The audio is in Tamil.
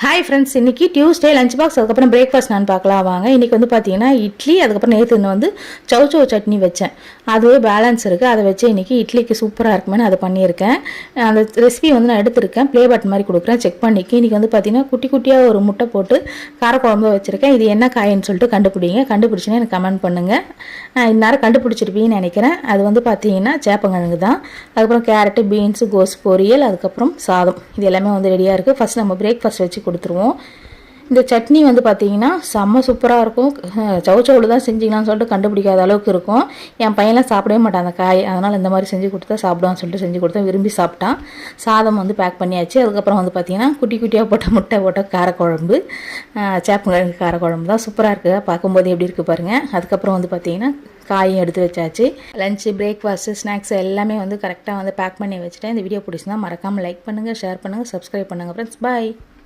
ஹாய் ஃப்ரெண்ட்ஸ், இன்றைக்கி டியூஸ்டே லஞ்ச் பாக்ஸ் அதுக்கப்புறம் பிரேக்ஃபாஸ்ட் நான் பார்க்கலாம் வாங்க. இன்றைக்கி வந்து பார்த்தீங்கன்னா இட்லி, அதுக்கப்புறம் நேற்று வந்து சௌச்சௌ சட்னி வச்சேன். அதுவே பேலன்ஸ் இருக்குது. அதை வச்சு இன்றைக்கி இட்லிக்கு சூப்பராக இருக்குமே அதை பண்ணியிருக்கேன். அந்த ரெசிபி வந்து நான் எடுத்திருக்கேன், ப்ளே பட்டன் மாதிரி கொடுக்குறேன், செக் பண்ணிக்கி. இன்றைக்கி வந்து பார்த்தீங்கன்னா குட்டி குட்டியாக ஒரு முட்டை போட்டு காரக்குழம்பு வச்சுருக்கேன். இது என்ன காயின்னு சொல்லிட்டு கண்டுபிடிங்க. கண்டுபிடிச்சின்னா எனக்கு கமெண்ட் பண்ணுங்கள். இந்நேரம் கண்டுபிடிச்சிருப்பீங்கன்னு நினைக்கிறேன். அது வந்து பார்த்தீங்கன்னா சேப்பங்கிழங்கு தான். அதுக்கப்புறம் கேரட்டு, பீன்ஸு, கோஸ் பொரியல், அதுக்கப்புறம் சாதம். இது எல்லாமே வந்து ரெடியாக இருக்குது. ஃபஸ்ட் நம்ம பிரேக்ஃபாஸ்ட் வச்சு கொடுத்துருவோம். இந்த சட்னி வந்து பார்த்தீங்கன்னா செம்ம சூப்பராக இருக்கும். சவுச்சவுளு தான் செஞ்சிங்களான்னு சொல்லிட்டு கண்டுபிடிக்காத அளவுக்கு இருக்கும். என் பையன்லாம் சாப்பிடவே மாட்டான் அந்த காய். அதனால் இந்த மாதிரி செஞ்சு கொடுத்தா சாப்பிடுவான்னு சொல்லிட்டு செஞ்சு கொடுத்தா விரும்பி சாப்பிட்டான். சாதம் வந்து பேக் பண்ணியாச்சு. அதுக்கப்புறம் வந்து பார்த்தீங்கன்னா குட்டி குட்டியாக போட்ட முட்டை போட்ட காரக்குழம்பு, சேப்பங்கிழங்கு காரக்குழம்பு தான் சூப்பராக இருக்குது. பார்க்கும்போது எப்படி இருக்குது பாருங்கள். அதுக்கப்புறம் வந்து பார்த்தீங்கன்னா காயும் எடுத்து வச்சாச்சு. லஞ்சு, பிரேக்ஃபாஸ்ட்டு, ஸ்நாக்ஸ் எல்லாமே வந்து கரெக்டாக வந்து பேக் பண்ணி வச்சுட்டேன். இந்த வீடியோ பிடிச்சிருந்தா மறக்காமல் லைக் பண்ணுங்கள், ஷேர் பண்ணுங்கள், சப்ஸ்கிரைப் பண்ணுங்கள் ஃப்ரெண்ட்ஸ். பாய்.